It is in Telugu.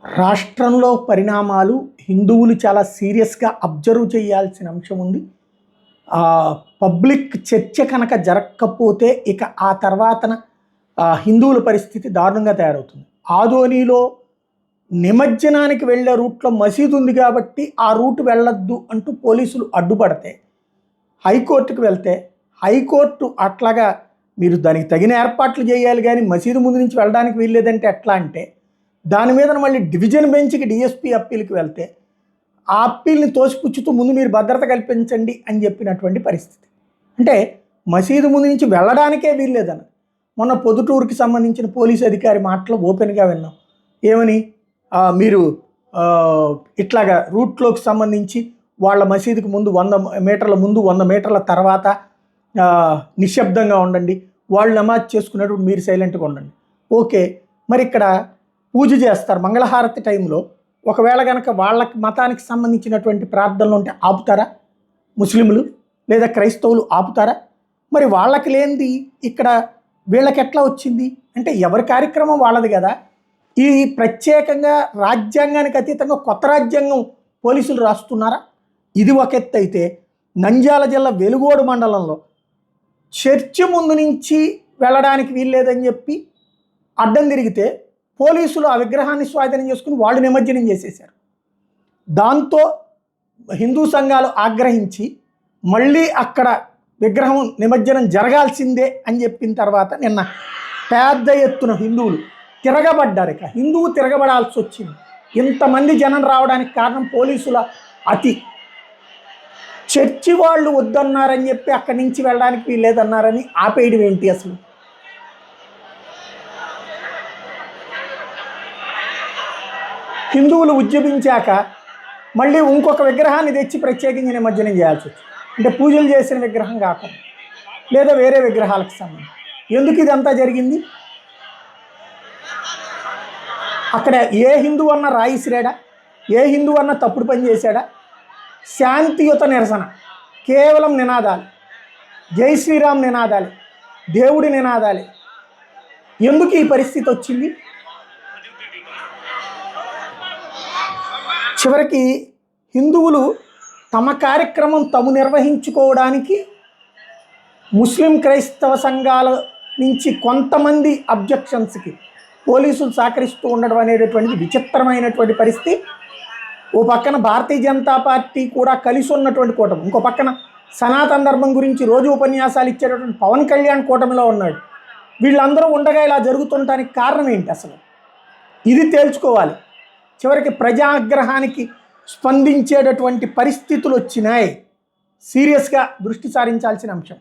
రాష్ట్రంలో పరిణామాలు హిందువులు చాలా సీరియస్గా అబ్జర్వ్ చేయాల్సిన అంశం ఉంది. పబ్లిక్ చర్చ కనుక జరగకపోతే ఇక ఆ తర్వాతన హిందువుల పరిస్థితి దారుణంగా తయారవుతుంది. ఆదోనిలో నిమజ్జనానికి వెళ్ళే రూట్లో మసీదు ఉంది కాబట్టి ఆ రూట్ వెళ్ళొద్దు అంటూ పోలీసులు అడ్డుపడితే హైకోర్టుకు వెళ్తే హైకోర్టు అట్లాగా మీరు దానికి తగిన ఏర్పాట్లు చేయాలి కానీ మసీదు ముందు నుంచి వెళ్ళడానికి వీల్లేదంటే ఎట్లా అంటే దాని మీద మళ్ళీ డివిజన్ బెంచ్కి డిఎస్పీ అప్పీల్కి వెళ్తే ఆ అప్పీల్ని తోసిపుచ్చుతూ ముందు మీరు భద్రత కల్పించండి అని చెప్పినటువంటి పరిస్థితి. అంటే మసీదు ముందు నుంచి వెళ్ళడానికే వీల్లేదన్న మొన్న పొద్దుటూరుకి సంబంధించిన పోలీసు అధికారి మాటలు ఓపెన్గా విన్నాం. ఏమని మీరు ఇట్లాగా రూట్లోకి సంబంధించి వాళ్ళ మసీదుకి ముందు 100 మీటర్ల ముందు 100 మీటర్ల తర్వాత నిశ్శబ్దంగా ఉండండి, వాళ్ళు నమాజ్ చేసుకునేటప్పుడు మీరు సైలెంట్గా ఉండండి. ఓకే, మరి ఇక్కడ పూజ చేస్తారు మంగళహారతి టైంలో, ఒకవేళ కనుక వాళ్ళ మతానికి సంబంధించినటువంటి ప్రార్థనలు ఉంటే ఆపుతారా? ముస్లింలు లేదా క్రైస్తవులు ఆపుతారా? మరి వాళ్ళకి లేనిది ఇక్కడ వీళ్ళకి ఎట్లా వచ్చింది అంటే ఎవరి కార్యక్రమం వాళ్ళది కదా. ఈ ప్రత్యేకంగా రాజ్యాంగానికి అతీతంగా కొత్త రాజ్యాంగం పోలీసులు రాస్తున్నారా? ఇది ఒక ఎత్తు అయితే, నంద్యాల జిల్లా వెలుగోడు మండలంలో చర్చి ముందు నుంచి వెళ్ళడానికి వీల్లేదని చెప్పి అడ్డం తిరిగితే పోలీసులు ఆ విగ్రహాన్ని స్వాధీనం చేసుకుని వాళ్ళు నిమజ్జనం చేసేశారు. దాంతో హిందూ సంఘాలు ఆగ్రహించి మళ్ళీ అక్కడ విగ్రహం నిమజ్జనం జరగాల్సిందే అని చెప్పిన తర్వాత నిన్న పెద్ద ఎత్తున హిందువులు తిరగబడ్డారు. ఇక హిందువు తిరగబడాల్సి వచ్చింది. ఇంతమంది జనం రావడానికి కారణం పోలీసుల అతి. చర్చి వాళ్ళు వద్దన్నారని చెప్పి అక్కడి నుంచి వెళ్ళడానికి వీల్లేదన్నారని ఆపేయడం ఏంటి అసలు? హిందువులు ఉద్యమించాక మళ్ళీ ఇంకొక విగ్రహాన్ని తెచ్చి ప్రత్యేకించి నిమజ్జనం చేయాల్సి వచ్చింది. అంటే పూజలు చేసిన విగ్రహం కాకుండా లేదా వేరే విగ్రహాలకు సంబంధించి. ఎందుకు ఇదంతా జరిగింది? అక్కడ ఏ హిందువు అన్న రాయిసిరాడా? ఏ హిందువు అన్న తప్పుడు పని చేశాడా? శాంతియుత నిరసన, కేవలం నినాదాలు, జై శ్రీరామ్ నినాదాలు, దేవుడి నినాదాలే. ఎందుకు ఈ పరిస్థితి వచ్చింది? చివరికి హిందువులు తమ కార్యక్రమం తాము నిర్వహించుకోవడానికి ముస్లిం క్రైస్తవ సంఘాల నుంచి కొంతమంది అబ్జెక్షన్స్కి పోలీసులు సహకరిస్తూ ఉండడం అనేటటువంటిది విచిత్రమైనటువంటి పరిస్థితి. ఓ పక్కన భారతీయ జనతా పార్టీ కూడా కలిసి ఉన్నటువంటి కూటమి, ఇంకో పక్కన సనాతన ధర్మం గురించి రోజు ఉపన్యాసాలు ఇచ్చేటటువంటి పవన్ కళ్యాణ్ కూటమిలో ఉన్నాడు. వీళ్ళందరూ ఉండగా ఇలా జరుగుతుండటానికి కారణం ఏంటి అసలు? ఇది తేల్చుకోవాలి. చివరికి ప్రజాగ్రహానికి స్పందించేటటువంటి పరిస్థితులు వచ్చినాయి. సీరియస్గా దృష్టి సారించాల్సిన అంశం.